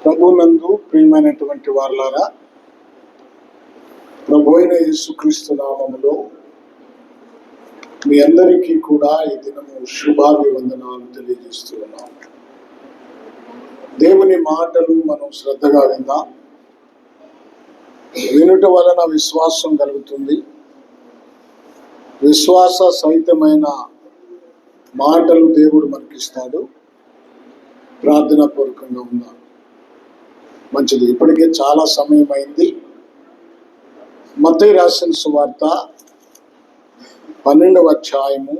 ప్రభునందు ప్రియమైనటువంటి వారలారా, ప్రభు అయిన యేసుక్రీస్తు నామములో మీ అందరికీ కూడా ఈ దినము శుభాభివందనాలు తెలియజేస్తూ ఉన్నాం. దేవుని మాటలు మనం శ్రద్ధగా విందాం. వినుట వలన విశ్వాసం కలుగుతుంది. విశ్వాస సహితమైన మాటలు దేవుడు మనకిస్తాడు. ప్రార్థనా పూర్వకంగా ఉందాం. మంచిది. ఇప్పటికే చాలా సమయం అయింది. మత్తయి రాసిన సువార్త 12వ అధ్యాయము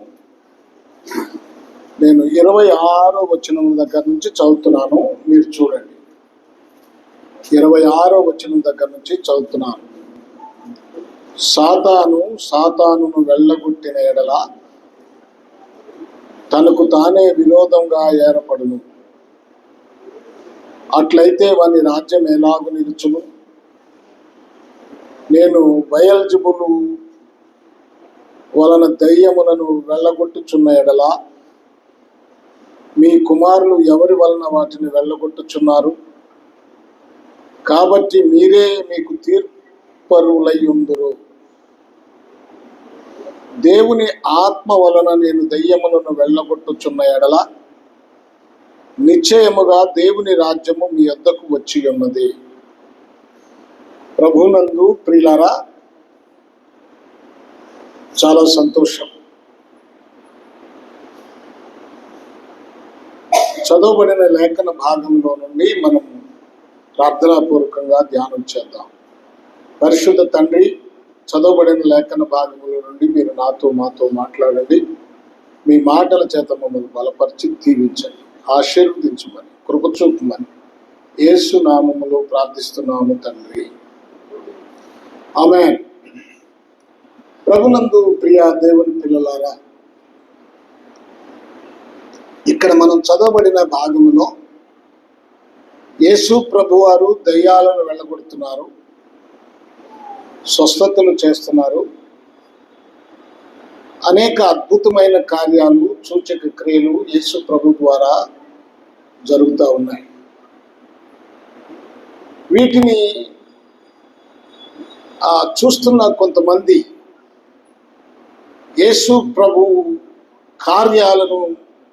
నేను 26వ వచనం దగ్గర నుంచి చదువుతున్నాను. మీరు చూడండి. 26వ వచనం దగ్గర నుంచి చదువుతున్నాను. సాతానును వెళ్ళగొట్టిన ఎడల తనకు తానే విరోధంగా ఏర్పడును. అట్లయితే వాని రాజ్యం ఎలాగు నిలుచును? నేను బయల్జెబూలు వలన దయ్యములను వెళ్ళగొట్టుచున్న ఎడల మీ కుమారులు ఎవరి వలన వాటిని వెళ్ళగొట్టుచున్నారు? కాబట్టి మీరే మీకు తీర్పరులై ఉందురు. దేవుని ఆత్మ వలన నేను దయ్యములను వెళ్ళగొట్టుచున్న ఎడల నిశ్చయముగా దేవుని రాజ్యము మీ వద్దకు వచ్చి ఉన్నది. ప్రభునందు ప్రియులారా, చాలా సంతోషం. చదవబడిన లేఖన భాగంలో నుండి మనం ప్రార్థనాపూర్వకంగా ధ్యానం చేద్దాం. పరిశుద్ధ తండ్రి, చదవబడిన లేఖన భాగంలో నుండి మీరు మాతో మాట్లాడండి. మీ మాటల చేత మమ్మల్ని బలపరిచి దీవించండి, ఆశీర్వదించమని, కృప చూపమని యేసు నామములో ప్రార్థిస్తున్నాము తండ్రి. ఆమేన్. ప్రభునందు ప్రియ దేవుని పిల్లలారా, ఇక్కడ మనం చదవబడిన భాగంలో యేసు ప్రభువారు దయ్యాలను వెళ్ళగొడుతున్నారు, స్వస్థతలు చేస్తున్నారు. అనేక అద్భుతమైన కార్యాలు, సూచక క్రియలు యేసు ప్రభు ద్వారా జరుగుతూ ఉన్నాయి. వీటిని చూస్తున్న కొంతమంది యేసు ప్రభు కార్యాలను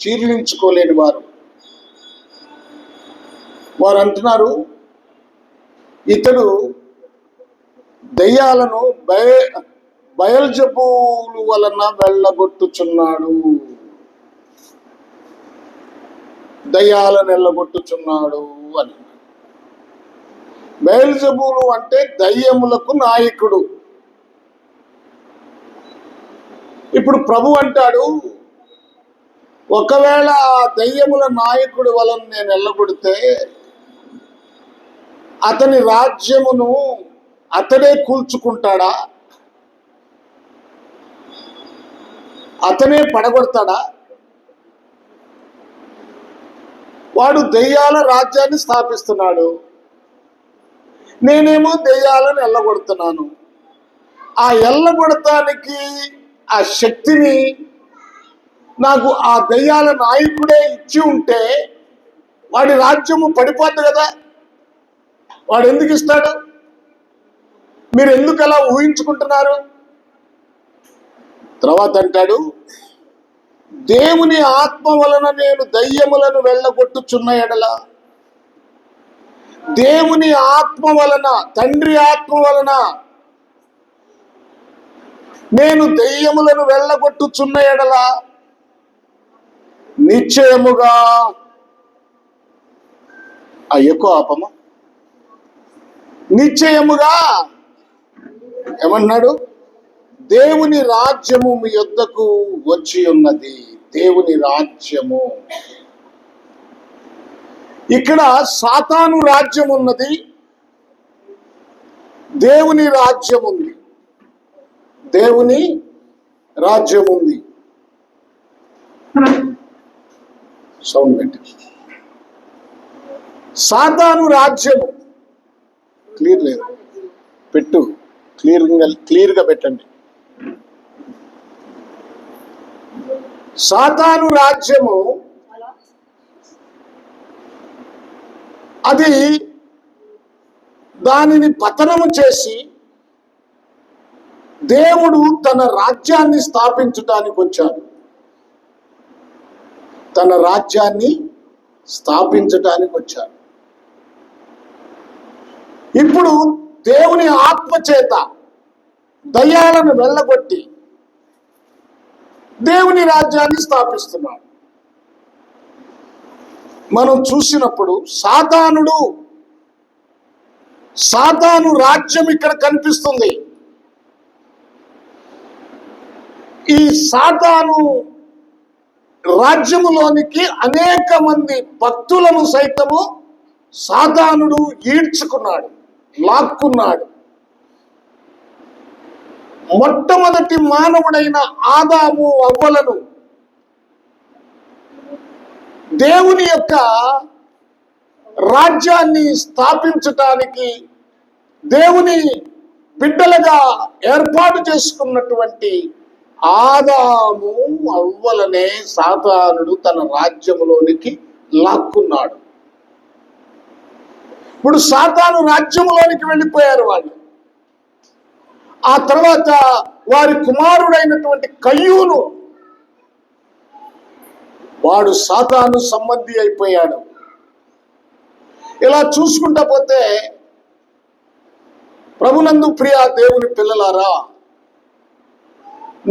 జీర్ణించుకోలేని వారు అంటున్నారు, ఇతడు దయ్యాలను బయల్జెబూలు వలన వెళ్ళగొట్టుచున్నాడు, దయ్యాలను వెళ్ళగొట్టుచున్నాడు అని. బయల్జెబూలు అంటే దయ్యములకు నాయకుడు. ఇప్పుడు ప్రభు అంటాడు, ఒకవేళ ఆ దయ్యముల నాయకుడి వలన నేను వెళ్ళగొడితే అతని రాజ్యమును అతడే కూల్చుకుంటాడా? అతనే పడగొడతాడా? వాడు దెయ్యాల రాజ్యాన్ని స్థాపిస్తున్నాడు, నేనేమో దెయ్యాలను ఎల్లగొడుతున్నాను. ఆ ఎల్లగొడటానికి ఆ శక్తిని నాకు ఆ దెయ్యాల నాయకుడే ఇచ్చి ఉంటే వాడి రాజ్యము పడిపోద్ది కదా. వాడు ఎందుకు ఇస్తాడు? మీరు ఎందుకు అలా ఊహించుకుంటున్నారు? తర్వాత అంటాడు, దేవుని ఆత్మ వలన నేను దయ్యములను వెళ్ళగొట్టుచున్న ఎడల, దేవుని ఆత్మ వలన, తండ్రి ఆత్మ వలన నేను దయ్యములను వెళ్ళగొట్టుచున్న ఎడల నిశ్చయముగా ఎక్కువ ఆపమ నిశ్చయముగా ఏమన్నాడు? దేవుని రాజ్యము మీ యొద్దకు వచ్చి ఉన్నది. దేవుని రాజ్యము. ఇక్కడ సాతాను రాజ్యం ఉన్నది, దేవుని రాజ్యం ఉంది. దేవుని రాజ్యం ఉంది. సౌండ్ పెట్టి. సాతాను రాజ్యము క్లియర్ లేదు, పెట్టు, క్లియర్గా పెట్టండి. సాతాను రాజ్యము అది దానిని పతనము చేసి దేవుడు తన రాజ్యాన్ని స్థాపించడానికి వచ్చాడు. తన రాజ్యాన్ని స్థాపించడానికి వచ్చాడు. ఇప్పుడు దేవుని ఆత్మ చేత దయ్యాలను వెళ్ళగొట్టి దేవుని రాజ్యాన్ని స్థాపిస్తున్నాడు. మనం చూసినప్పుడు సాతాను రాజ్యం ఇక్కడ కనిపిస్తుంది. ఈ సాతాను రాజ్యములోనికి అనేక మంది భక్తులను సైతము సాతానుడు ఈడ్చుకున్నాడు, లాక్కున్నాడు. మొట్టమొదటి మానవుడైన ఆదాము అవ్వలను దేవుని యొక్క రాజ్యాన్ని స్థాపించటానికి దేవుని బిడ్డలుగా ఏర్పాటు చేసుకున్నటువంటి ఆదాము అవ్వలనే సాతానుడు తన రాజ్యములోనికి లాక్కున్నాడు. ఇప్పుడు సాతాను రాజ్యములోనికి వెళ్ళిపోయారు వాళ్ళు. ఆ తర్వాత వారి కుమారుడైనటువంటి కయ్యూను, వాడు సాతాను సంబంధి అయిపోయాడు. ఇలా చూసుకుంటా పోతే ప్రభునందు ప్రియ దేవుని పిల్లలారా,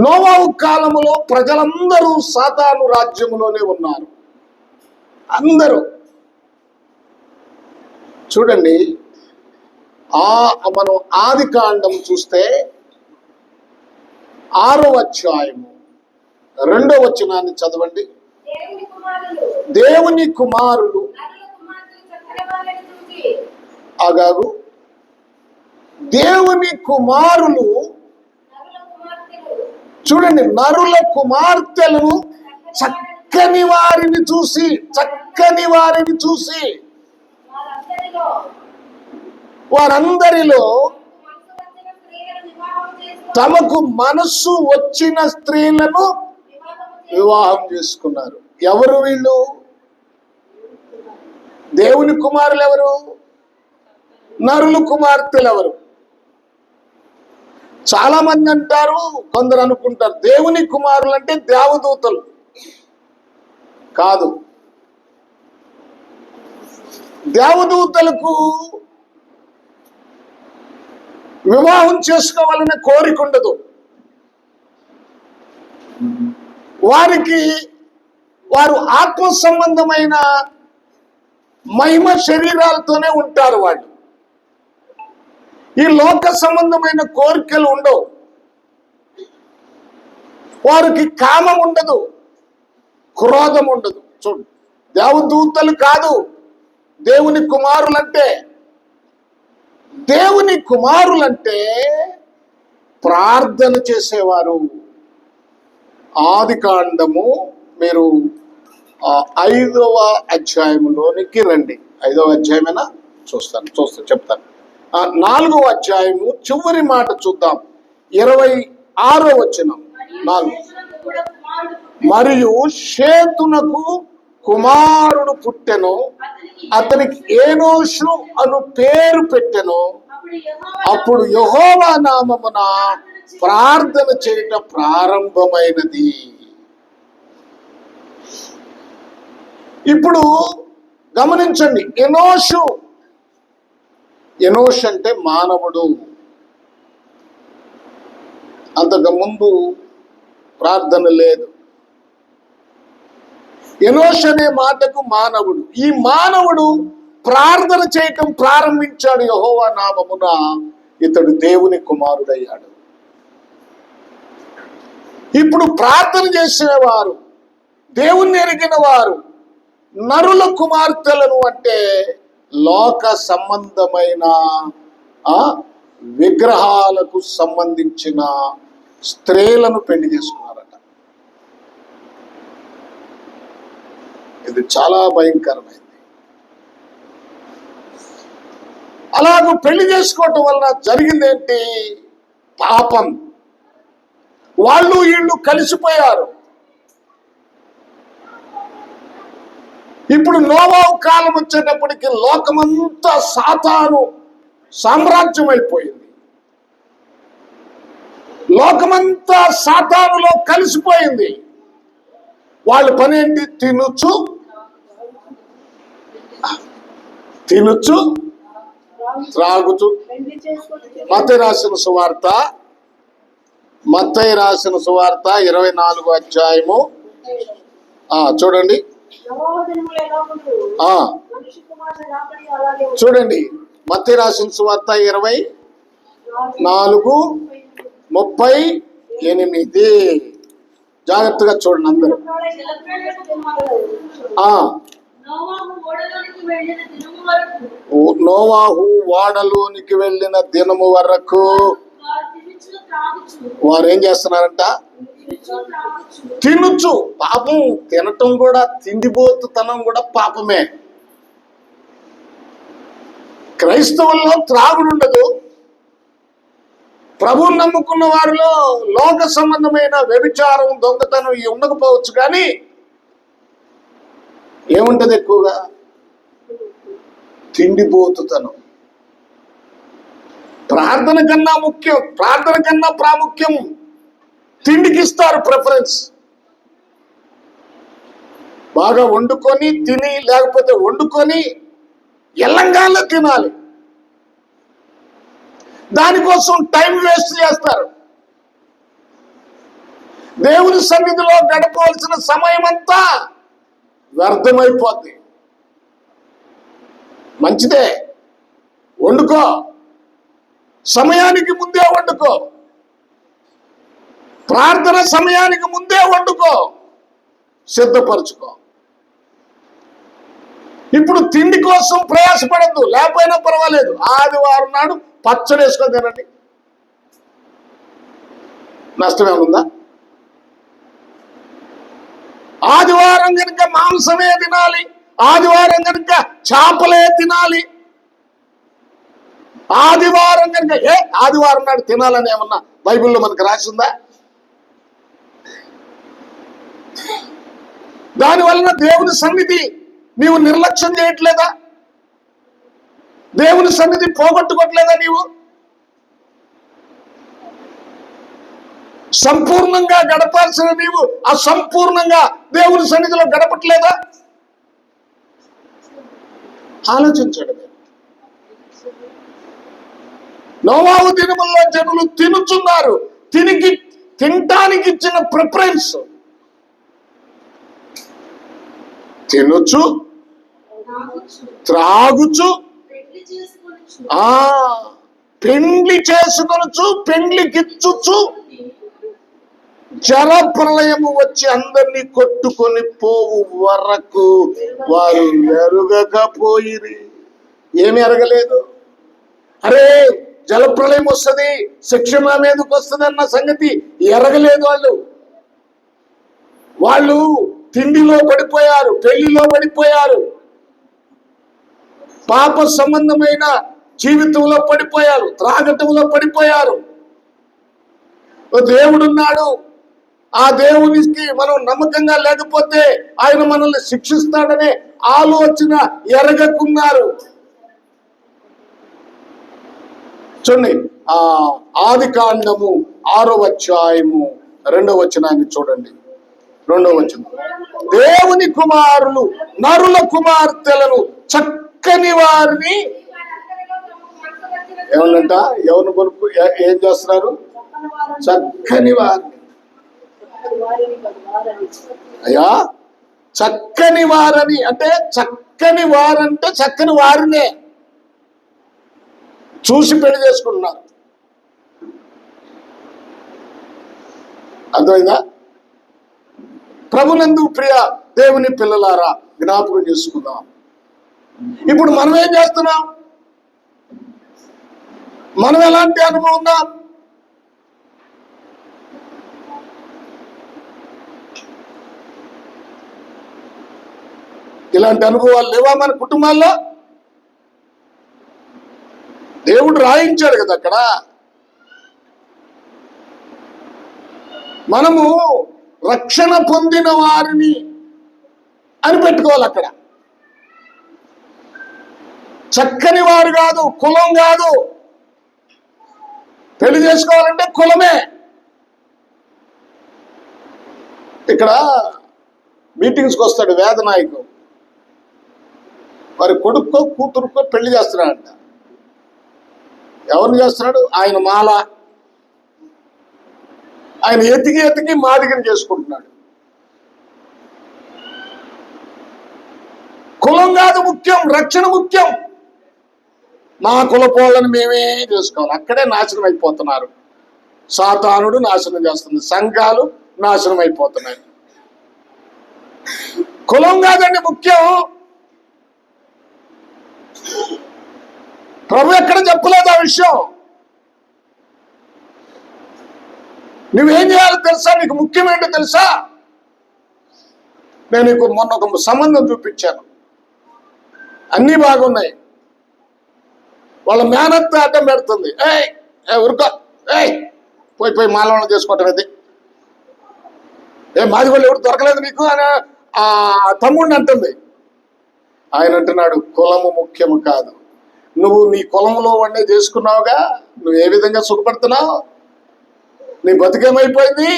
నోవాహు కాలములో ప్రజలందరూ సాతాను రాజ్యములోనే ఉన్నారు. అందరూ చూడండి, మనం ఆది కాండం చూస్తే 6వ అధ్యాయము 2వ వచనాన్ని చదవండి. దేవుని కుమారులు ఆగాగు దేవుని కుమారులు చూడండి, నరుల కుమార్తెలను చక్కని వారిని చూసి వారందరిలో తమకు మనస్సు వచ్చిన స్త్రీలను వివాహం చేసుకున్నారు. ఎవరు వీళ్ళు? దేవుని కుమారులు ఎవరు? నరుల కుమార్తెలు ఎవరు? చాలా మంది అంటారు, కొందరు అనుకుంటారు దేవుని కుమారులు అంటే దేవదూతలు. కాదు, దేవదూతలకు వివాహం చేసుకోవాలనే కోరిక ఉండదు. వారు ఆత్మ సంబంధమైన మహిమ శరీరాలతోనే ఉంటారు. వాళ్ళు ఈ లోక సంబంధమైన కోరికలు ఉండవు. వారికి కామం ఉండదు, క్రోధం ఉండదు. చూడు, దేవదూతలు కాదు దేవుని కుమారులంటే. దేవుని కుమారులంటే ప్రార్థన చేసేవారు. ఆది కాండము మీరు 5వ అధ్యాయంలోనికి రండి. 5వ అధ్యాయమైనా చెప్తాను. 4వ అధ్యాయము చివరి మాట చూద్దాం. 26వ వచనం. 4 మరియు షేతునకు కుమారుడు పుట్టెను, అతనికి ఏనోషు అను పేరు పెట్టెను. అప్పుడు యెహోవా నామమున ప్రార్థన చేయటం ప్రారంభమైనది. ఇప్పుడు గమనించండి, ఎనోష్ అంటే మానవుడు. అంతకు ముందు ప్రార్థన లేదు. ఎనోష్ అనే మాటకు మానవుడు. ఈ మానవుడు ప్రార్థన చేయటం ప్రారంభించాడు. యెహోవా నామమున ఇతడు దేవుని కుమారుడయ్యాడు. ఇప్పుడు ప్రార్థన చేసేవారు, దేవుణ్ణి ఎరిగిన వారు, నరుల కుమార్తెలను అంటే లోక సంబంధమైన విగ్రహాలకు సంబంధించిన స్త్రీలను పెళ్లి చేసుకున్నారట. ఇది చాలా భయంకరమైంది. అలాగూ పెళ్లి చేసుకోవటం వలన జరిగిందేంటి? పాపం. వాళ్ళు వీళ్ళు కలిసిపోయారు. ఇప్పుడు నోవాహు కాలం వచ్చేటప్పటికి లోకమంతా సాతాను సామ్రాజ్యం అయిపోయింది. లోకమంతా సాతానులో కలిసిపోయింది. వాళ్ళ పని ఏంటి? తినుచు త్రాగుచు. మత్తయి రాసిన సువార్త 24వ అధ్యాయము చూడండి. చూడండి, మత్తయి రాసిన సువార్త 24:38. జాగ్రత్తగా చూడండి అందరూ. నోవాహు ఓడలోనికి వెళ్ళిన దినము వరకు వారు ఏం చేస్తున్నారంట? తినుచు. పాపం, తినటం కూడా, తిండిపోతుతనం కూడా పాపమే. క్రైస్తవుల్లో త్రాగుడు ఉండదు. ప్రభువుని నమ్ముకున్న వారిలో లోక సంబంధమైన వ్యభిచారం, దొంగతనం ఇవి ఉండకపోవచ్చు, కానీ ఏముంటది? ఎక్కువగా తిండిపోతుతనం. ప్రార్థన కన్నా ముఖ్యం, ప్రార్థన కన్నా ప్రాముఖ్యం తిండికి ఇస్తారు ప్రిఫరెన్స్. బాగా వండుకొని తిని, లేకపోతే వండుకొని ఎల్లంగానే తినాలి. దానికోసం టైం వేస్ట్ చేస్తారు. దేవుని సన్నిధిలో గడపవలసిన సమయం అంతా వ్యర్థమైపోద్ది. మంచిదే, వండుకో, సమయానికి ముందే వండుకో, ప్రార్థన సమయానికి ముందే వండుకో, సిద్ధపరచుకో. ఇప్పుడు తిండి కోసం ప్రయాసపడద్దు, లేకపోయినా పర్వాలేదు. ఆదివారం నాడు పచ్చడి వేసుకొని తినండి, నష్టమేముందా? ఆదివారం కనుక మాంసమే తినాలి, ఆదివారం కనుక చేపలే తినాలి, ఆదివారం కనుక ఆదివారం నాడు తినాలని ఏమన్నా బైబిల్లో మనకు రాసిందా? దానివలన దేవుని సన్నిధి నీవు నిర్లక్ష్యం చేయట్లేదా? దేవుని సన్నిధి పోగొట్టుకోవట్లేదా? నీవు సంపూర్ణంగా గడపాల్సిన నీవు అసంపూర్ణంగా దేవుని సన్నిధిలో గడపట్లేదా? ఆలోచించడమే. నోవాహు దినముల్లో జనులు తినుచున్నారు. తినటానికి ఇచ్చిన ప్రిఫరెన్స్ తినుచు, త్రాగుచు, పెండ్లి చేసుకొనుచు, పెండ్లికిచ్చుచు, జల ప్రళయము వచ్చి అందరినీ కొట్టుకొని పోవు వరకు వారు ఎరుగకపోయిరి. ఏమి ఎరగలేదు. అరే, జల ప్రళయం వస్తుంది, శిక్ష మా మీదకి వస్తుంది అన్న సంగతి ఎరగలేదు. వాళ్ళు తిండిలో పడిపోయారు, పెళ్లిలో పడిపోయారు, పాప సంబంధమైన జీవితంలో పడిపోయారు, త్రాగటంలో పడిపోయారు. దేవుడున్నాడు, ఆ దేవునికి మనం నమ్మకంగా లేకపోతే ఆయన మనల్ని శిక్షిస్తాడనే ఆలోచన ఎరగకున్నారు. చూడండి, ఆదికాండము 6వ అధ్యాయము 2వ వచనాన్ని చూడండి. 2వ వచనం, దేవుని కుమారులు నరుల కుమార్తెలను చక్కని వారిని ఏమన్నంట? ఎవరిని కొనుక్కు ఏం చేస్తున్నారు? చక్కని వారిని. అయ్యా, చక్కని వారని అంటే, చక్కని వారంటే చక్కని వారినే చూసి పెళ్లి చేసుకుంటున్నారు. అర్థమైందా? ప్రభునందు ప్రియ దేవుని పిల్లలారా, జ్ఞాపకం చేసుకుందాం. ఇప్పుడు మనం ఏం చేస్తున్నాం? మనం ఎలాంటి అనుభవం ఉందా? ఇలాంటి అనుభవాలు లేవా మన కుటుంబాల్లో? దేవుడు రాయించాడు కదా అక్కడ. మనము రక్షణ పొందిన వారిని అని పెట్టుకోవాలి అక్కడ. చక్కని వారు కాదు, కులం కాదు. పెళ్లి చేసుకోవాలంటే కులమే. ఇక్కడ మీటింగ్స్కి వస్తాడు వేద నాయకు, వారి కొడుక్కో కూతురుకో పెళ్లి చేస్తున్నాడంట. ఎవరిని చేస్తున్నాడు? ఆయన మాల. ఆయన ఎతికి ఎతికి మాదిగని చేసుకుంటున్నాడు. కులం కాదు ముఖ్యం, రక్షణ ముఖ్యం. మా కులపోళ్ళని మేమే చేసుకోవాలి. అక్కడే నాశనం అయిపోతున్నారు. సాతానుడు నాశనం చేస్తుంది, సంఘాలు నాశనం అయిపోతున్నాయి. కులం కాదండి ముఖ్యం. ప్రభు ఎక్కడ చెప్పలేదు ఆ విషయం. నువ్వేం చేయాలో తెలుసా? నీకు ముఖ్యమేంటో తెలుసా? నేను నీకు మొన్న ఒక సంబంధం చూపించాను, అన్నీ బాగున్నాయి. వాళ్ళ మేనత్త అడ్డం పెడుతుంది. ఉరుకో, పోయి పోయి మాలవనం చేసుకోవటం ఇది. మాది వాళ్ళు ఎవరు దొరకలేదు నీకు అని ఆ తమ్ముడిని అంటుంది. ఆయన అంటున్నాడు, కులము ముఖ్యము కాదు. నువ్వు నీ కులంలో వాడినే చేసుకున్నావుగా, నువ్వు ఏ విధంగా సుఖపడుతున్నావు? నీ బతుకేమైపోయింది?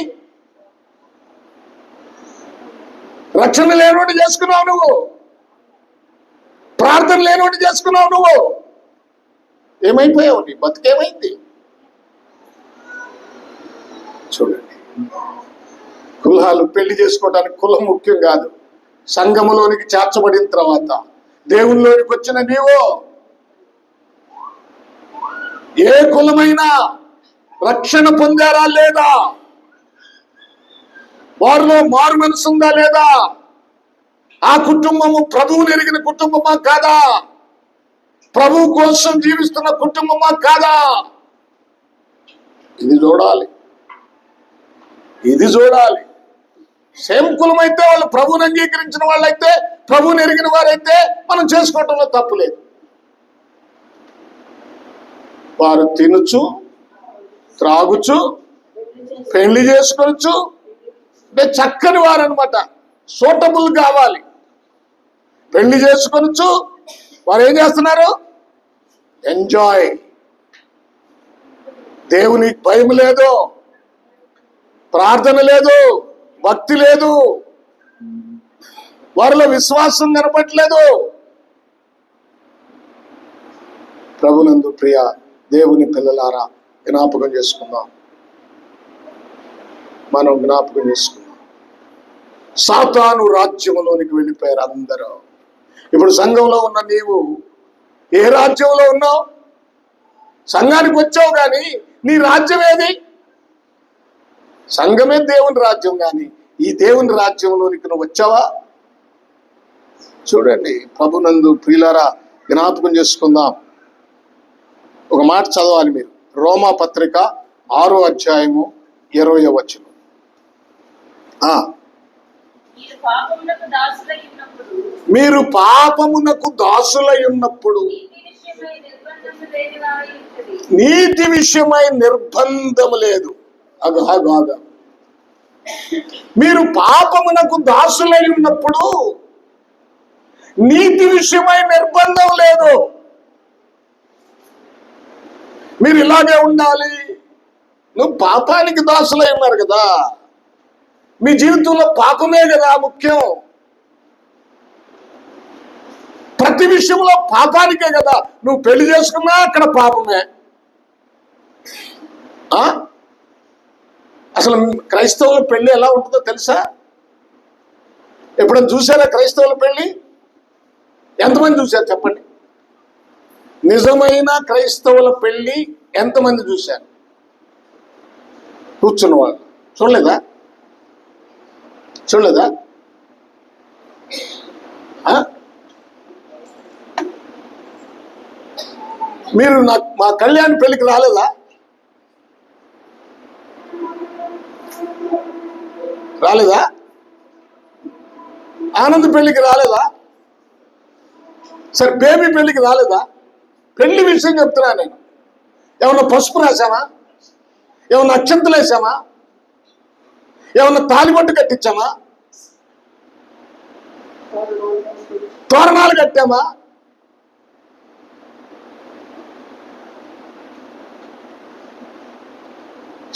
రక్షణ లేనివాడి చేసుకున్నావు నువ్వు, ప్రార్థన లేనివాడి చేసుకున్నావు నువ్వు. ఏమైపోయావు? నీ బతుకేమైంది? చూడండి, కులాలు పెళ్లి చేసుకోవడానికి కులం ముఖ్యం కాదు. సంఘములోనికి చేర్చబడిన తర్వాత దేవునిలోనికి వచ్చిన నీవు ఏ కులమైనా రక్షణ పొందారా లేదా? వారిలో మారు మనసు ఉందా లేదా? ఆ కుటుంబము ప్రభువుని ఎరిగిన కుటుంబమా కాదా? ప్రభువు కోసం జీవిస్తున్న కుటుంబమా కాదా? ఇది చూడాలి, ఇది చూడాలి. సేమ్ కులం అయితే, వాళ్ళు ప్రభువుని అంగీకరించిన వాళ్ళైతే, ప్రభువుని ఎరిగిన వారైతే మనం చేసుకోవటంలో తప్పులేదు. వారు తినచ్చు, త్రాగుచు, పెళ్లి చేసుకోవచ్చు. అంటే చక్కని వారు అనమాట, సూటబుల్ కావాలి. పెళ్లి చేసుకోవచ్చు. వారు ఏం చేస్తున్నారు? ఎంజాయ్. దేవుని భయం లేదు, ప్రార్థన లేదు, భక్తి లేదు, వారిలో విశ్వాసం కనపట్లేదు. ప్రభునందు ప్రియ దేవుని పిల్లలారా, జ్ఞాపకం చేసుకుందాం. మనం జ్ఞాపకం చేసుకుందాం. సాతాను రాజ్యములోనికి వెళ్ళిపోయారు అందరూ. ఇప్పుడు సంఘంలో ఉన్న నీవు ఏ రాజ్యంలో ఉన్నావు? సంఘానికి వచ్చావు కానీ నీ రాజ్యం ఏది? సంఘమే దేవుని రాజ్యం, కానీ ఈ దేవుని రాజ్యంలోనికి నువ్వు వచ్చావా? చూడండి, ప్రభునందు ప్రియులారా, జ్ఞాపకం చేసుకుందాం. ఒక మాట చదవాలి మీరు. రోమా పత్రిక 6వ అధ్యాయము 20వ వచనం. మీరు పాపమునకు దాసులై ఉన్నప్పుడు నీతి విషయమై నిర్బంధము లేదు. అగాగా, మీరు పాపమునకు దాసులై ఉన్నప్పుడు నీతి విషయమై నిర్బంధం లేదు. మీరు ఇలాగే ఉండాలి. నువ్వు పాపానికి దాసులై ఉన్నారు కదా, మీ జీవితంలో పాపమే కదా ముఖ్యం. ప్రతి విషయంలో పాపానికే కదా. నువ్వు పెళ్లి చేసుకున్నా అక్కడ పాపమే. అసలు క్రైస్తవుల పెళ్లి ఎలా ఉంటుందో తెలుసా? ఎప్పుడైనా చూసారా క్రైస్తవుల పెళ్లి? ఎంతమంది చూశారు చెప్పండి? నిజమైన క్రైస్తవుల పెళ్లి ఎంతమంది చూశారు? కూర్చున్న వాళ్ళు చూడలేదా? చూడలేదా? మీరు మా కళ్యాణ్ పెళ్లికి రాలేదా? రాలేదా? ఆనంద్ పెళ్లికి రాలేదా? సరే, బేబీ పెళ్లికి రాలేదా? పెళ్లి విషయం చెప్తున్నా నేను. ఏమన్నా పసుపు రాసామా? ఏమన్నా అక్షంతలు వేసామా? ఏమన్నా తాలిబొట్టు కట్టించామా? తోరణాలు కట్టామా?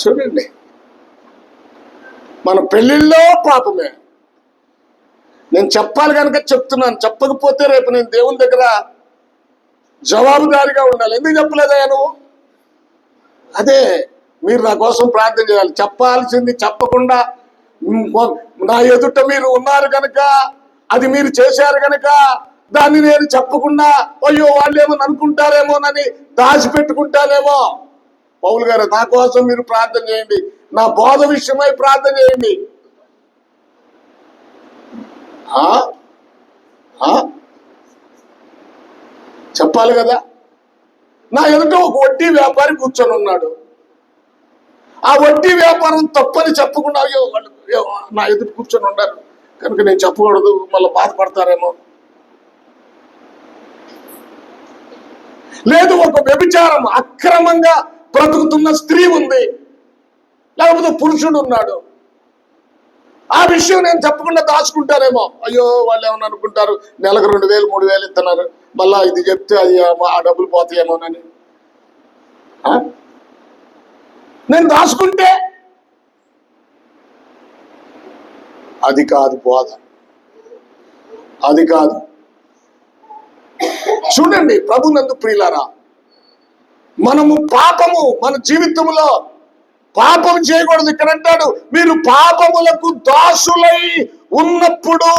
చూడండి, మన పెళ్ళిళ్ళలో పాపమే. నేను చెప్పాలి కనుక చెప్తున్నాను, చెప్పకపోతే రేపు నేను దేవుని దగ్గర జవాబుదారిగా ఉండాలి. ఎందుకు చెప్పలేదయ్యా నువ్వు? అదే మీరు నా కోసం ప్రార్థన చేయాలి. చెప్పాల్సింది చెప్పకుండా నా ఎదుట మీరు ఉన్నారు కనుక, అది మీరు చేశారు కనుక దాన్ని నేను చెప్పకుండా అయ్యో వాళ్ళు ఏమని అనుకుంటారేమోనని దాచిపెట్టుకుంటారేమో. పౌలు గారు, నా కోసం మీరు ప్రార్థన చేయండి, నా బోధ విషయమై ప్రార్థన చేయండి. చెప్పాలి కదా. నా ఎదుట ఒక వడ్డీ వ్యాపారి కూర్చొని ఉన్నాడు. ఆ వడ్డీ వ్యాపారం తప్పని చెప్పకుండా అయ్యో వాళ్ళు నా ఎదుట కూర్చొని ఉన్నారు కనుక నేను చెప్పకూడదు, మళ్ళీ బాధపడతారేమో. లేదు, ఒక వ్యభిచారం అక్రమంగా బ్రతుకుతున్న స్త్రీ ఉంది, లేకపోతే పురుషుడు ఉన్నాడు, ఆ విషయం నేను చెప్పకుండా దాచుకుంటారేమో. అయ్యో వాళ్ళు ఏమన్నా అనుకుంటారు, నెలకు 2000 3000 ఇస్తున్నారు, మళ్ళా ఇది చెప్తే అది ఆ డబ్బులు పోతాయేమోనని నేను దాచుకుంటే అది కాదు బోధ, అది కాదు. చూడండి ప్రభునందు ప్రియులారా, మనము పాపము మన జీవితంలో పాపం చేయకూడదు. ఇక్కడ అంటాడు, మీరు పాపములకు దాసులై ఉన్నప్పుడు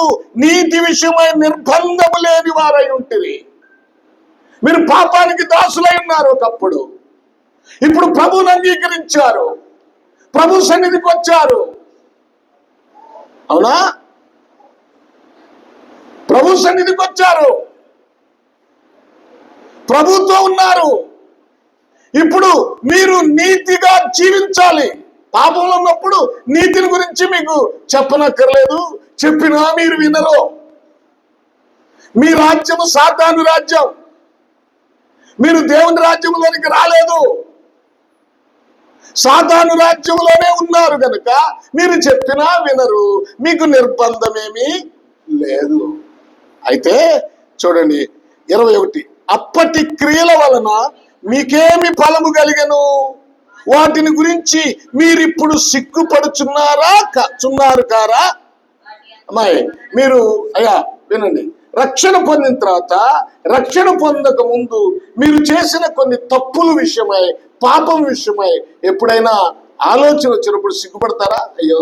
నీతి విషయమై నిర్బంధము లేని వారై ఉంటుంది. మీరు పాపానికి దాసులై ఉన్నారు ఒకప్పుడు. ఇప్పుడు ప్రభువుని అంగీకరించారు, ప్రభు సన్నిధికి వచ్చారు. అవునా? ప్రభు సన్నిధికి వచ్చారు, ప్రభుతో ఉన్నారు. ఇప్పుడు మీరు నీతిగా జీవించాలి. పాపంలో ఉన్నప్పుడు నీతిని గురించి మీకు చెప్పనక్కర్లేదు, చెప్పినా మీరు వినరు. మీ రాజ్యము సాతాను రాజ్యం, మీరు దేవుని రాజ్యంలోనికి రాలేదు, సాతాను రాజ్యంలోనే ఉన్నారు కనుక మీరు చెప్పినా వినరు, మీకు నిర్బంధమేమీ లేదు. అయితే చూడండి 21, అప్పటి క్రియల వలన మీకేమి ఫలము కలిగను, వాటిని గురించి మీరిప్పుడు చున్నారు కారా? అమ్మాయి మీరు అయ్యా వినండి, రక్షణ పొందిన తర్వాత, రక్షణ పొందక ముందు మీరు చేసిన కొన్ని తప్పుల విషయమై, పాపం విషయమై ఎప్పుడైనా ఆలోచన వచ్చినప్పుడు సిగ్గుపడతారా? అయ్యో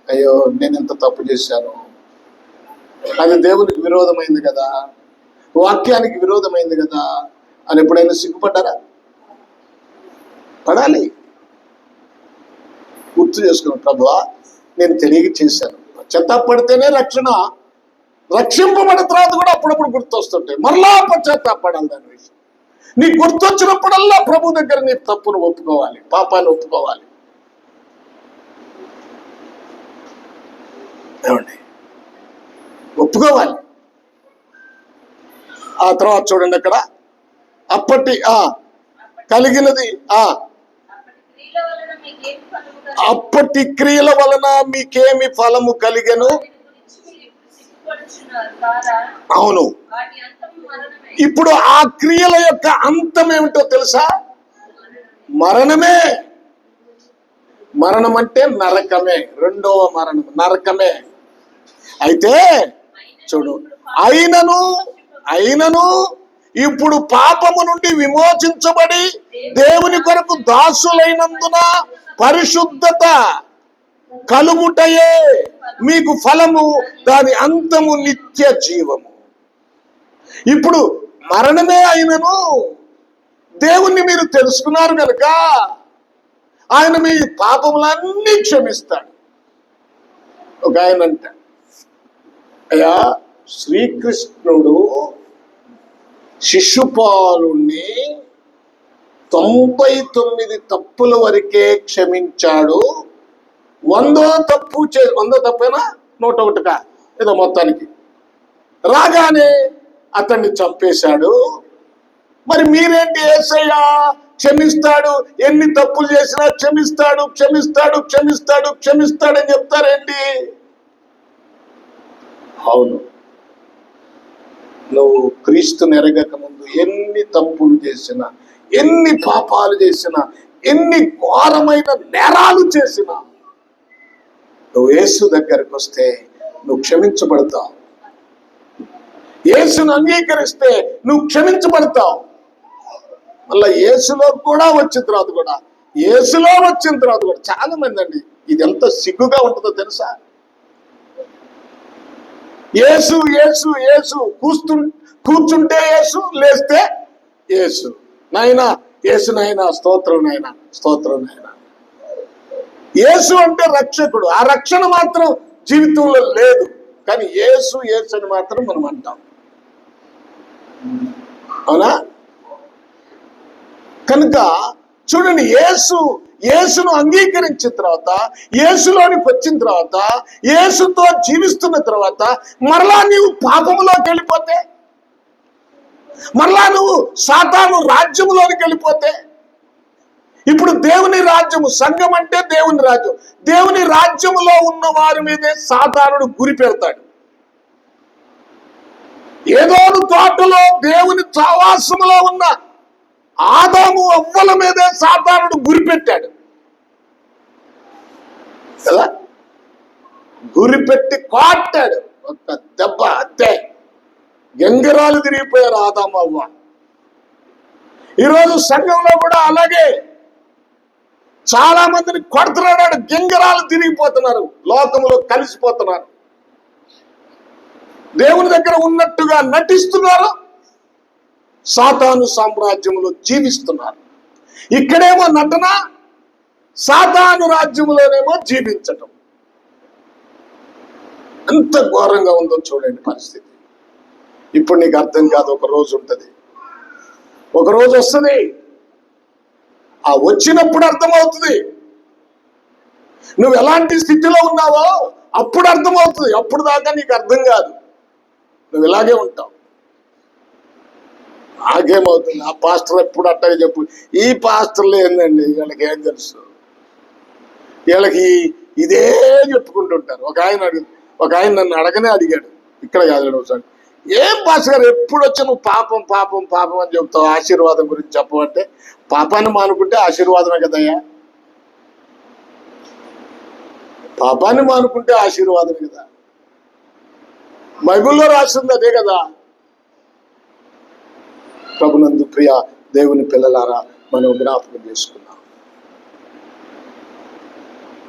అయ్యో నేను ఎంత తప్పు చేశాను, అది దేవునికి విరోధమైంది కదా, వాక్యానికి విరోధమైంది కదా అని ఎప్పుడైనా సిగ్గుపడ్డారా? పడాలి. గుర్తు చేసుకున్నాను, ప్రభువా నేను తెలియక చేశాను. పశ్చాత్తాపడితేనే రక్షణ. రక్షింపబడిన తర్వాత కూడా అప్పుడప్పుడు గుర్తొస్తుంటాయి, మరలా పశ్చాత్తాపడాలి దాని విషయం. నీకు గుర్తొచ్చినప్పుడల్లా ప్రభు దగ్గర నీ తప్పును ఒప్పుకోవాలి, పాపాన్ని ఒప్పుకోవాలి. ఏమండి, ఒప్పుకోవాలి. ఆ తర్వాత చూడండి అక్కడ, అప్పటి కలిగినది అప్పటి క్రియల వలన మీకేమి ఫలము కలిగెను? అవును. ఇప్పుడు ఆ క్రియల యొక్క అంతం ఏమిటో తెలుసా? మరణమే. మరణం అంటే నరకమే, రెండవ మరణం నరకమే. అయితే చూడు, అయినను ఇప్పుడు పాపము నుండి విమోచించబడి దేవుని కొరకు దాసులైనందున పరిశుద్ధత కలుగుటయే మీకు ఫలము, దాని అంతము నిత్య జీవము. ఇప్పుడు మరణమే అయినను దేవుణ్ణి మీరు తెలుసుకున్నారు కనుక ఆయన మీ పాపములన్నీ క్షమిస్తాడు. ఒక ఆయన అంట, అయ్యా శ్రీకృష్ణుడు శిశుపాలుణ్ణి 99 తప్పుల వరకే క్షమించాడు, 100వ తప్పు 100 తప్పైనా 101కా ఏదో మొత్తానికి రాగానే అతన్ని చంపేశాడు. మరి మీరేంటి, యేసయ్యా క్షమిస్తాడు, ఎన్ని తప్పులు చేసినా క్షమిస్తాడు క్షమిస్తాడు క్షమిస్తాడు క్షమిస్తాడని చెప్తారేంటి? అవును, నువ్వు క్రీస్తుని ఎరగక ముందు ఎన్ని తప్పులు చేసినా, ఎన్ని పాపాలు చేసినా ఎన్ని ఘోరమైన నేరాలు చేసినా నువ్వు యేసు దగ్గరికి వస్తే నువ్వు క్షమించబడతావు. యేసును అంగీకరిస్తే నువ్వు క్షమించబడతావు. మళ్ళీ యేసులో వచ్చిన తర్వాత కూడా చాలా మంది అండి, ఇది ఎంత సిగ్గుగా ఉంటుందో తెలుసా? యేసు యేసు యేసు కూర్చుంటే యేసు, లేస్తే యేసు. నాయనా యేసు, నాయనా స్తోత్రం, నాయనా స్తోత్రం, నాయనా. యేసు అంటే రక్షకుడు. ఆ రక్షణ మాత్రం జీవితంలో లేదు. కానీ యేసు యేసు అని మాత్రం మనం అంటాం. అవునా? కనుక చూడండి, యేసును అంగీకరించిన తర్వాత, యేసులోనికి వచ్చిన తర్వాత, యేసుతో జీవిస్తున్న తర్వాత మరలా నీవు పాపములోకి వెళ్ళిపోతే, మరలా నువ్వు సాతాను రాజ్యములోనికి వెళ్ళిపోతే, ఇప్పుడు దేవుని రాజ్యము, సంఘం అంటే దేవుని రాజ్యం, దేవుని రాజ్యములో ఉన్న వారి మీదే సాతానుడు గురి పెడతాడు. ఏదోను తోటలో దేవుని సావాసములో ఉన్న ఆదాము అవ్వల మీదే సాతానుడు గురిపెట్టాడు కదా. గురిపెట్టి కొట్టాడు, ఒక దెబ్బ అంతే. గంగిరాలు తిరిగిపోయారు ఆదాము అవ్వ. ఈరోజు సంఘంలో కూడా అలాగే చాలా మందిని కొడుతున్నాడు, గింగరాలు తిరిగిపోతున్నారు, లోకములో కలిసిపోతున్నారు, దేవుని దగ్గర ఉన్నట్టుగా నటిస్తున్నారు, సాతాను సామ్రాజ్యంలో జీవిస్తున్నారు. ఇక్కడేమో నటన, సాతాను రాజ్యంలోనేమో జీవించటం. ఎంత ఘోరంగా ఉందో చూడండి పరిస్థితి. ఇప్పుడు నీకు అర్థం కాదు, ఒక రోజు ఉంటుంది, ఒక రోజు వస్తుంది. ఆ వచ్చినప్పుడు అర్థమవుతుంది నువ్వు ఎలాంటి స్థితిలో ఉన్నావో, అప్పుడు అర్థమవుతుంది. అప్పుడు దాకా నీకు అర్థం కాదు, నువ్వు ఇలాగే ఉంటావు. నాకేమవుతుంది, ఆ పాస్టర్ ఎప్పుడు అట్టగా చెప్పు. ఈ పాస్టర్లు ఏందండి, వీళ్ళకి ఏం తెలుసు, వీళ్ళకి ఇదే చెప్పుకుంటుంటారు. ఒక ఆయన నన్ను అడిగాడు, ఇక్కడ కాదు ఒకసారి, ఏం పాస్టర్ గారు ఎప్పుడు వచ్చి నువ్వు పాపం పాపం పాపం అని చెప్తావు, ఆశీర్వాదం గురించి చెప్పమంటే, పాపాన్ని మానుకుంటే ఆశీర్వాదమే కదయ్యా, పాపాన్ని మానుకుంటే ఆశీర్వాదమే కదా, బైబిల్లో రాసింది అదే కదా. ప్రభునందు ప్రియ దేవుని పిల్లలారా, మనం జ్ఞాపకం చేసుకున్నాం.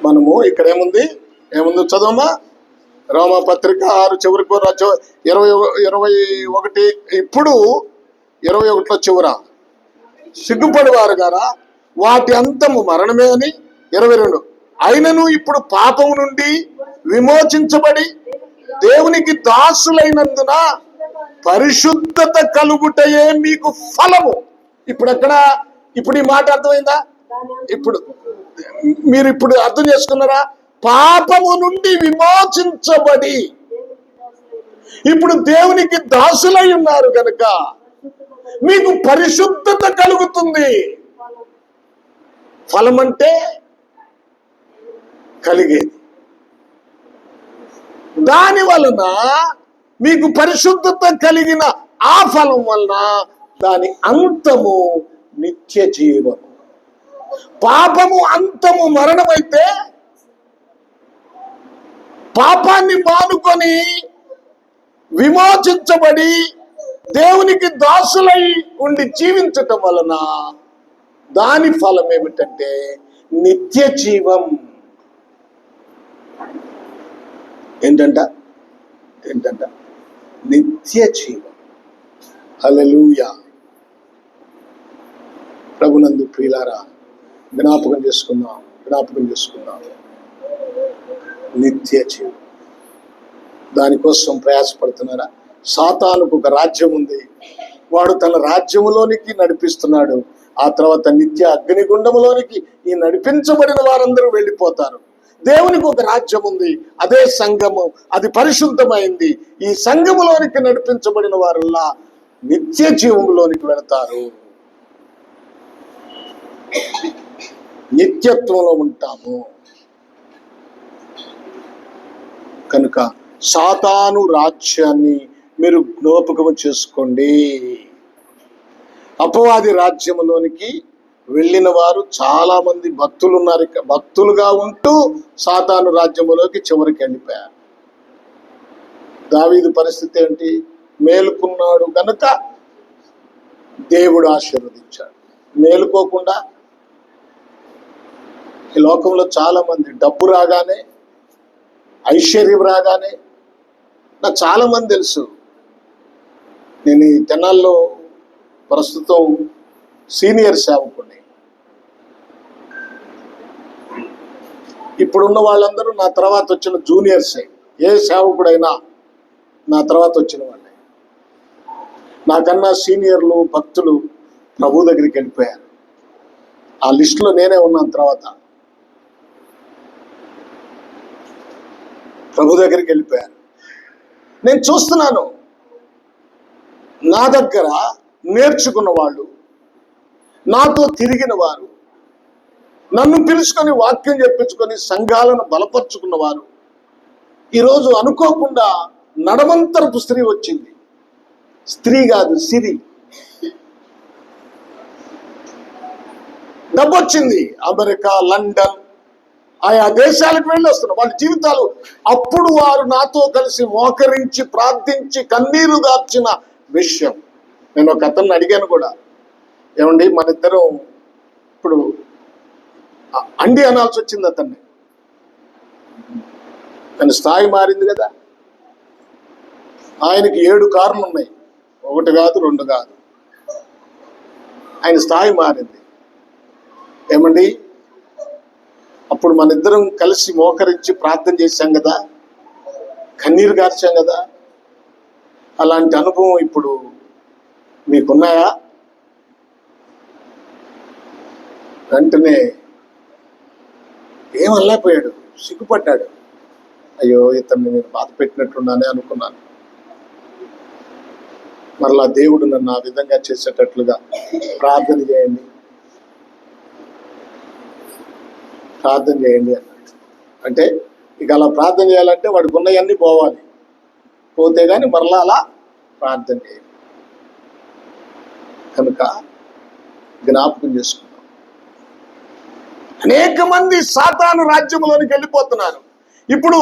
మనము ఇక్కడ ఏముంది చదవమా, రోమపత్రిక 6 చివరికి 21, ఇప్పుడు 21లో చివర, సిగ్గుపడివారు గారా వాటి అంతము మరణమే అని. 22, అయినను ఇప్పుడు పాపము నుండి విమోచించబడి దేవునికి దాసులైనందున పరిశుద్ధత కలుగుటయే మీకు ఫలము. ఇప్పుడు ఈ మాట అర్థమైందా? మీరు ఇప్పుడు అర్థం చేసుకున్నారా? పాపము నుండి విమోచించబడి ఇప్పుడు దేవునికి దాసులై ఉన్నారు కనుక మీకు పరిశుద్ధత కలుగుతుంది. ఫలం అంటే కలిగేది. దాని వలన మీకు పరిశుద్ధత కలిగిన ఆ ఫలం వలన దాని అంతము నిత్య జీవము. పాపము అంతము మరణమైతే, పాపాన్ని మానుకొని విమోచించబడి దేవునికి దాసులై ఉండి జీవించటం వలన దాని ఫలం ఏమిటంటే నిత్య జీవం. ఏంటంట నిత్య జీవం. హల్లెలూయా. ప్రభునందు ప్రియులారా, జ్ఞాపకం చేసుకుందాం. నిత్య జీవం, దానికోసం ప్రయాసపడుతున్నారా? సాతానుకు ఒక రాజ్యం ఉంది, వాడు తన రాజ్యములోనికి నడిపిస్తున్నాడు. ఆ తర్వాత నిత్య అగ్నిగుండములోనికి ఈ నడిపించబడిన వారందరూ వెళ్ళిపోతారు. దేవునికి ఒక రాజ్యం ఉంది, అదే సంఘము. అది పరిశుద్ధమైంది. ఈ సంఘములోనికి నడిపించబడిన వారల్లా నిత్య జీవములోనికి వెళతారు, నిత్యత్వంలో ఉంటాము. కనుక సాతాను రాజ్యాన్ని మీరు జ్ఞాపకం చేసుకోండి. అపవాది రాజ్యములోనికి వెళ్ళిన వారు చాలా మంది భక్తులు ఉన్నారు. భక్తులుగా ఉంటూ సాతాను రాజ్యములోకి చివరికి వెళ్ళిపోయారు. దావీదు పరిస్థితి ఏంటి? మేలుకున్నాడు కనుక దేవుడు ఆశీర్వదించాడు. మేలుకోకుండా ఈ లోకంలో చాలా మంది డబ్బు రాగానే, ఐశ్వర్యం రాగానే, నాకు చాలా మంది తెలుసు. నేను ఈ తెనాల్లో ప్రస్తుతం సీనియర్ సేవకుని. ఇప్పుడున్న వాళ్ళందరూ నా తర్వాత వచ్చిన జూనియర్సే. ఏ సేవకుడైనా నా తర్వాత వచ్చిన వాళ్ళే. నాకన్నా సీనియర్లు భక్తులు ప్రభు దగ్గరికి వెళ్ళిపోయారు. ఆ లిస్టులో నేనే ఉన్నాను. తర్వాత ప్రభు దగ్గరికి వెళ్ళిపోయారు. నేను చూస్తున్నాను, నా దగ్గర నేర్చుకున్న వాళ్ళు, నాతో తిరిగిన వారు, నన్ను పిలుచుకొని వాక్యం చెప్పించుకొని సంఘాలను బలపరుచుకున్న వారు, ఈరోజు అనుకోకుండా నడమంతరపు స్త్రీ వచ్చింది. స్త్రీ కాదు, సిరి. డబ్బు వచ్చింది. అమెరికా, లండన్, ఆయా దేశాలకు వెళ్ళి వస్తున్నారు. వాళ్ళ జీవితాలు. అప్పుడు వారు నాతో కలిసి మోకరించి ప్రార్థించి కన్నీరు దార్చిన విషయం. నేను ఒక అతన్ని అడిగాను కూడా, ఏమండి మన ఇద్దరం ఇప్పుడు అండి అనాల్సి వచ్చింది అతన్ని. ఆయన స్థాయి మారింది కదా. ఆయనకి 7 కార్లు ఉన్నాయి, 1 కాదు 2 కాదు. ఆయన స్థాయి మారింది. ఏమండి అప్పుడు మన ఇద్దరం కలిసి మోకరించి ప్రార్థన చేశాం కదా, కన్నీరు గార్చాం కదా, అలాంటి అనుభవం ఇప్పుడు మీకున్నాయా? వెంటనే ఏమనలేకపోయాడు, సిగ్గుపడ్డాడు. అయ్యో ఇతన్ని నేను బాధ పెట్టినట్టున్నానే అనుకున్నాను. మరలా దేవుడు నన్ను ఆ విధంగా చేసేటట్లుగా ప్రార్థన చేయండి, ప్రార్థన చేయండి అన్నాడు. అంటే ఇక అలా ప్రార్థన చేయాలంటే వాడికి ఉన్నవన్నీ పోవాలి, పోతే కానీ మరలా అలా ప్రార్థన చేయాలి. కనుక జ్ఞాపకం చేసుకున్నాం. అనేక మంది సాతాను రాజ్యంలోనికి వెళ్ళిపోతున్నారు. ఇప్పుడు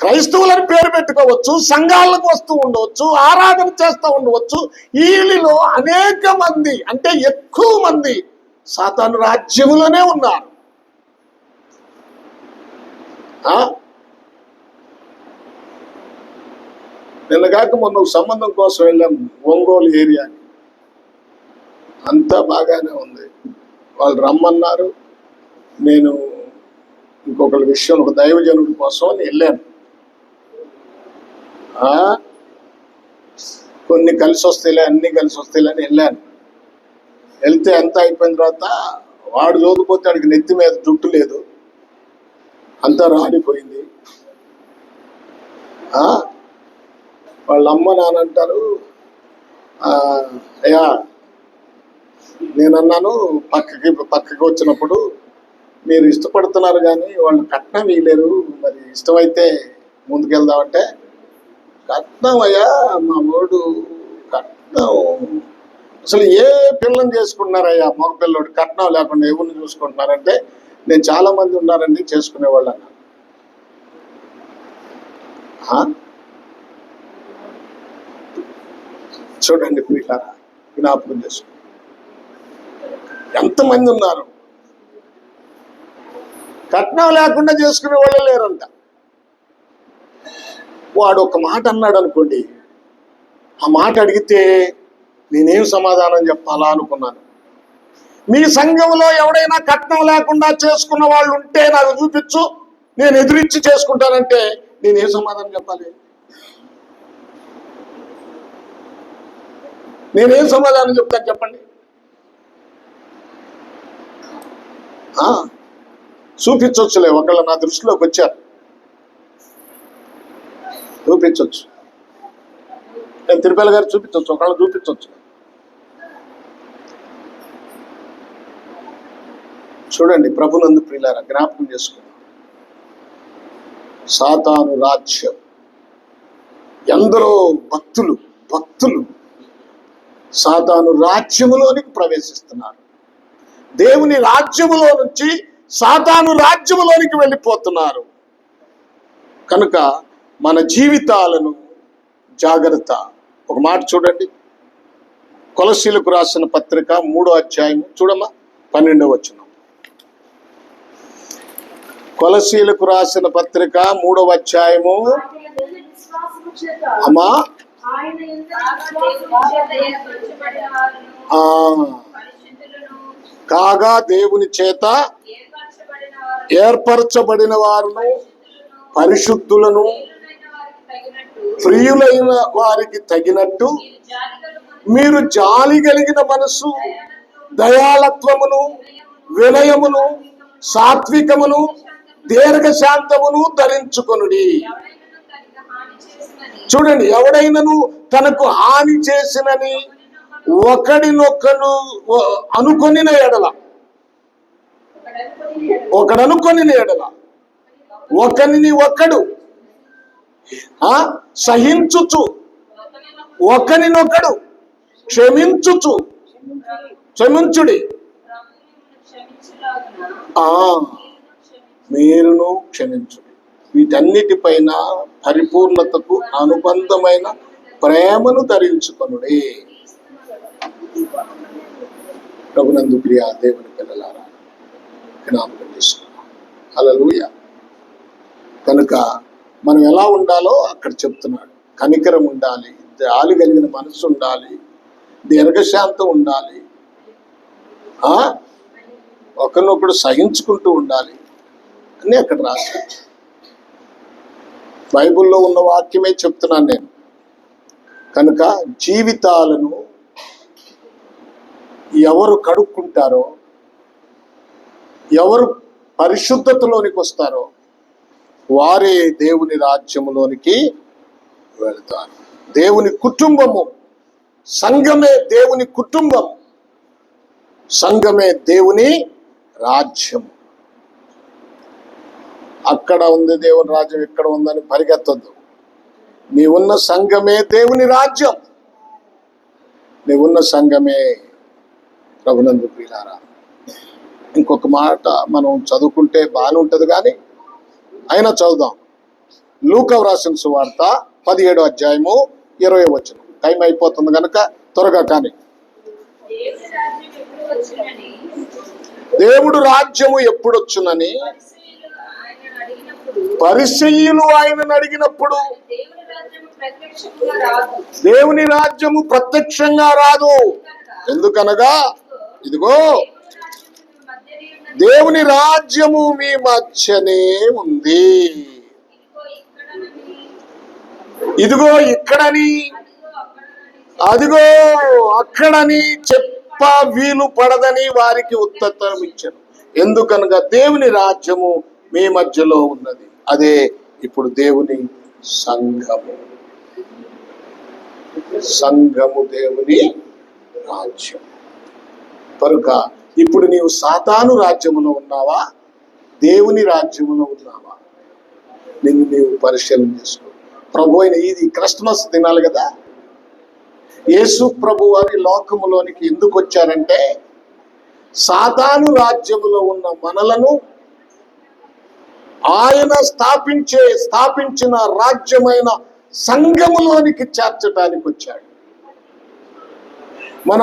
క్రైస్తవులని పేరు పెట్టుకోవచ్చు, సంఘాలకు వస్తూ ఉండవచ్చు, ఆరాధన చేస్తూ ఉండవచ్చు. వీళ్ళలో అనేక మంది, అంటే ఎక్కువ మంది సాతాను రాజ్యములోనే ఉన్నారు. నిన్నగాక మొన్న సంబంధం కోసం వెళ్ళాం ఒంగోలు ఏరియాకి. అంతా బాగానే ఉంది. వాళ్ళు రమ్మన్నారు. నేను ఇంకొకరి విషయం, ఒక దైవజనుడి కోసం అని వెళ్ళాను. కొన్ని కలిసి వస్తేలే, అన్ని కలిసి వస్తేలే అని వెళ్ళాను. వెళ్తే అంతా అయిపోయిన తర్వాత వాడు చదువుపోతే వాడికి నెత్తి మీద జుట్టు లేదు, అంతా రాడిపోయింది. వాళ్ళ అమ్మ నాన్న అంటారు, అయ్యా నేనన్నాను పక్కకి వచ్చినప్పుడు, మీరు ఇష్టపడుతున్నారు కానీ వాళ్ళు కట్నం ఇవ్వలేరు, మరి ఇష్టమైతే ముందుకెళ్దామంటే, కట్నం అయ్యా మా వాడు కట్నం అసలు ఏ పిల్లని చేసుకుంటున్నారయ్యా, మగ పిల్లోడు కట్నం లేకుండా ఎవరిని చూసుకుంటున్నారంటే, నేను చాలా మంది ఉన్నారండి చేసుకునేవాళ్ళు అన్న. చూడండి ప్రియులారా, జ్ఞాపకం చేసుకో, ఎంతమంది ఉన్నారు కట్నం లేకుండా చేసుకునే వాళ్ళు లేరంట. వాడు ఒక మాట అన్నాడు అనుకోండి, ఆ మాట అడిగితే నేనేం సమాధానం చెప్పాలా అనుకున్నాను. మీ సంఘంలో ఎవడైనా కట్నం లేకుండా చేసుకున్న వాళ్ళు ఉంటే నాకు చూపించు, నేను ఎదురించి చేసుకుంటానంటే నేనేం సమాధానం చెప్పాలి? నేనేం సమాధానం చెప్తాను చెప్పండి? చూపించవచ్చులే, ఒకళ్ళు నా దృష్టిలోకి వచ్చారు, చూపించవచ్చు. నేను తిరుపతి గారు చూపించవచ్చు, ఒకళ్ళు చూపించవచ్చు. చూడండి ప్రభునందు ప్రియులారా, జ్ఞాపకం చేసుకున్నాం. సాతాను రాజ్యం, ఎందరో భక్తులు సాతాను రాజ్యములోనికి ప్రవేశిస్తున్నారు. దేవుని రాజ్యములో నుంచి సాతాను రాజ్యములోనికి వెళ్ళిపోతున్నారు. కనుక మన జీవితాలను జాగ్రత్త. ఒక మాట చూడండి, కొలసీలకు రాసిన పత్రిక 3వ అధ్యాయం చూడమ్మా, 12వ వచనం. కొలసీలకు రాసిన పత్రిక 3వ అధ్యాయము. అమ్మా, కాగా దేవుని చేత ఏర్పరచబడిన వారును పరిశుద్ధులను ప్రియులైన వారికి తగినట్టు మీరు జాలి కలిగిన మనసు, దయాళత్వమును, వినయమును, సాత్వికమును, దీర్ఘశాంతమును ధరించుకొనుడి. చూడండి, ఎవడైనను తనకు హాని చేసినని ఒకడినొకడు అనుకొనిన ఎడల, ఒకడనుకొనిన ఎడల ఒకరిని ఒకడు సహించుచు, ఒకరినొకడు క్షమించుడి. మీరును క్షమించుడి. వీటన్నిటిపైన పరిపూర్ణతకు అనుబంధమైన ప్రేమను ధరించుకొనుడి. ప్రభునందు ప్రియ దేవుని పిల్లలారా, జ్ఞాపకం చేసుకున్నాం. హల్లెలూయా. కనుక మనం ఎలా ఉండాలో అక్కడ చెప్తున్నాడు. కనికరం ఉండాలి, జాలి కలిగిన మనసు ఉండాలి, దీర్ఘశాంతం ఉండాలి, ఒకరినొకడు సహించుకుంటూ ఉండాలి అని అక్కడ రాశాడు. బైబిల్లో ఉన్న వాక్యమే చెప్తున్నాను నేను. కనుక జీవితాలను ఎవరు కడుక్కుంటారో, ఎవరు పరిశుద్ధతలోనికి వస్తారో వారే దేవుని రాజ్యములోనికి వెళ్తారు. దేవుని కుటుంబము, సంఘమే దేవుని కుటుంబం, సంఘమే దేవుని రాజ్యము. అక్కడ ఉంది దేవుని రాజ్యం, ఇక్కడ ఉందని పరిగెత్తొద్దు. నీవున్న సంఘమే దేవుని రాజ్యం, నీవున్న సంఘమే ప్రభునందు ప్రియులారా. ఇంకొక మాట మనం చదువుకుంటే బాగానే ఉంటుంది, కానీ అయినా చదువుదాం. లూకా రాసిన సువార్త 17వ అధ్యాయము 20వ వచనం. టైం అయిపోతుంది కనుక త్వరగా. కానీ దేవుడు రాజ్యము ఎప్పుడొచ్చునని పరిసయ్యులు ఆయనను అడిగినప్పుడు, దేవుని రాజ్యము ప్రత్యక్షంగా రాదు. ఎందుకనగా ఇదిగో దేవుని రాజ్యము మీ మధ్యనే ఉంది. ఇదిగో ఇక్కడని, అదిగో అక్కడని చెప్ప వీలు పడదని వారికి ఉత్తరం ఇచ్చాను. ఎందుకనగా దేవుని రాజ్యము మీ మధ్యలో ఉన్నది. అదే ఇప్పుడు దేవుని సంఘము. సంఘము దేవుని రాజ్యం. కనుక ఇప్పుడు నీవు సాతాను రాజ్యములో ఉన్నావా, దేవుని రాజ్యములో ఉన్నావా? నిన్ను నీవు పరిశీలన చేసుకో. ప్రభు అయిన ఇది క్రిస్మస్ దినాలు కదా. యేసు ప్రభు వారి లోకములోనికి ఎందుకు వచ్చారంటే, సాతాను రాజ్యములో ఉన్న మనలను ఆయన స్థాపించిన రాజ్యమైన సంఘములోనికి చేర్చడానికి వచ్చాడు. మన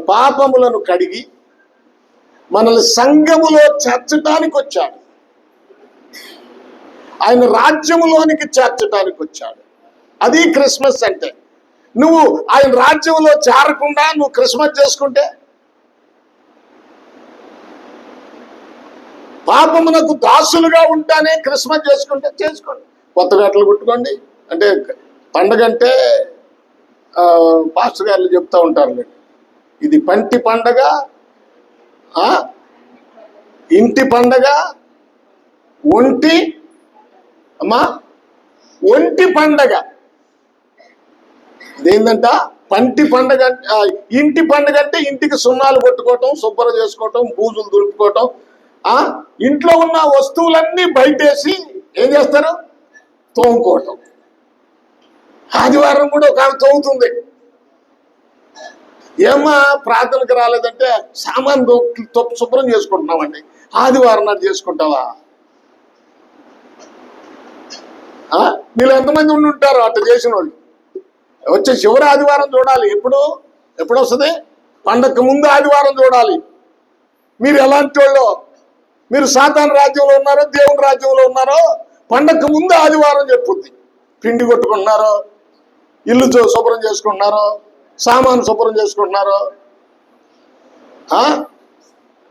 పాపములను కడిగి మనల్ని సంఘములో చేర్చడానికి వచ్చాడు. ఆయన రాజ్యములోనికి చేర్చడానికి వచ్చాడు. అది క్రిస్మస్ అంటే. నువ్వు ఆయన రాజ్యంలో చేరకుండా నువ్వు క్రిస్మస్ చేసుకుంటే, పాపమునకు దాసులుగా ఉంటానే క్రిస్మస్ చేసుకుంటే చేసుకోండి. కొత్త బట్టలు కుట్టుకోండి. అంటే పండగ అంటే పాస్టర్ గారు చెప్తూ ఉంటారు, ఇది పంటి పండగ, ఇంటి పండగ, ఒంటి పండగ. ఇదేంటంట పంటి పండగ. ఇంటి పండగ అంటే ఇంటికి సున్నాలు కొట్టుకోవటం, శుభ్రం చేసుకోవటం, బూజులు దులుపుకోవటం, ఇంట్లో ఉన్న వస్తువులన్నీ బయటేసి ఏం చేస్తారు, తోముకోవటం. ఆదివారం కూడా ఒక ఆమె తోముతుంది. ఏమా ప్రార్థనకు రాలేదంటే సామాన్ శుభ్రం చేసుకుంటున్నామండి. ఆదివారం నాడు చేసుకుంటావా? మీరు ఎంతమంది ఉండి ఉంటారు అట్లా చేసిన వాళ్ళు? వచ్చే చివరి ఆదివారం చూడాలి. ఎప్పుడు వస్తుంది? పండగకు ముందు ఆదివారం చూడాలి. మీరు ఎలాంటి వాళ్ళు? మీరు సాతాను రాజ్యంలో ఉన్నారో దేవుని రాజ్యంలో ఉన్నారో పండగకు ముందు ఆదివారం చెప్పుద్ది. పిండి కొట్టుకుంటున్నారో, ఇల్లు శుభ్రం చేసుకుంటున్నారో, సామాను శుభ్రం చేసుకుంటున్నారో,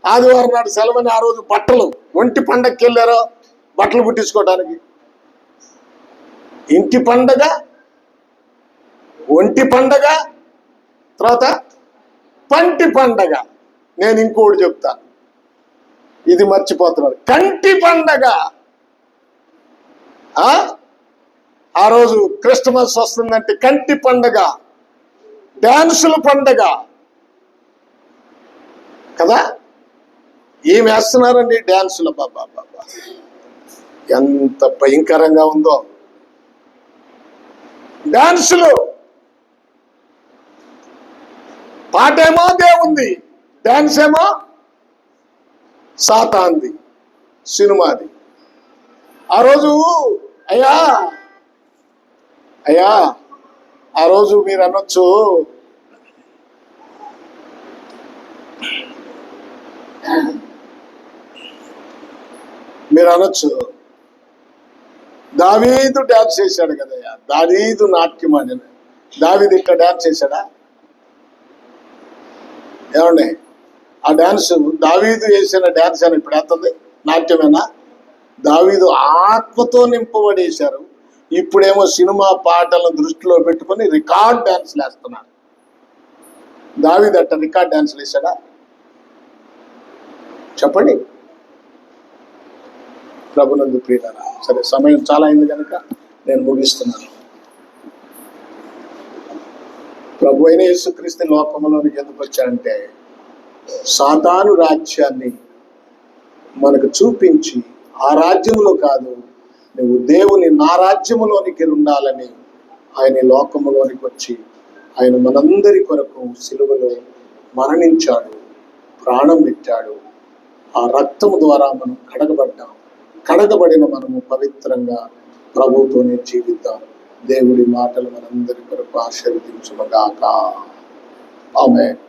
ఆదివారం నాడు సెలవుని ఆ రోజు బట్టలు ఒంటి పండగకి వెళ్ళారో బట్టలు కుట్టించుకోవడానికి. ఇంటి పండగ, ఒంటి పండగ, తర్వాత పంటి పండగ. నేను ఇంకోటి చెప్తా, ఇది మర్చిపోతున్నారు. కంటి పండగ. ఆ రోజు క్రిస్టమస్ వస్తుందంటే కంటి పండగ, డాన్సుల పండగ కదా. ఏం వేస్తున్నారండి డాన్సులు? బాబా ఎంత భయంకరంగా ఉందో డాన్సులు. పాటేమో దేవుంది, డాన్స్ ఏమో సాతాంది, సినిమాది. ఆ రోజు అయ్యా ఆ రోజు మీరు అనొచ్చు, దావీదు డాన్స్ చేశాడు కదయ్యా, దావీదు నాట్యం అని. దావీదు ఇట్లా డాన్స్ చేశాడా? ఏమండి, ఆ డాన్స్ దావీదు వేసిన డాన్స్ అని ఇప్పుడు ఎంతది? నాట్యమేనా? దావీదు ఆత్మతో నింపబడేశారు. ఇప్పుడేమో సినిమా పాటలను దృష్టిలో పెట్టుకొని రికార్డ్ డాన్స్లు వేస్తున్నారు. దావీదు అట్ట రికార్డ్ డాన్స్లు వేశాడా? చెప్పండి. ప్రభునందు ప్రియులారా, సరే సమయం చాలా అయింది కనుక నేను ముగిస్తున్నాను. ప్రభు అయిన యేసుక్రీస్తు లోకంలోనికి ఎందుకు వచ్చాడంటే సాతాను రాజ్యాన్ని మనకు చూపించి, ఆ రాజ్యములో కాదు, నువ్వు దేవుని నా రాజ్యములోనికి ఉండాలని ఆయన లోకములోనికి వచ్చి ఆయన మనందరి కొరకు సిలువలో మరణించాడు, ప్రాణం పెట్టాడు. ఆ రక్తము ద్వారా మనం కడగబడ్డాం. కడగబడిన మనము పవిత్రంగా ప్రభువుతోనే జీవిద్దాం. దేవుడి మాటలు మనందరి కొరకు ఆశీర్వదించుగాక. ఆమేన్.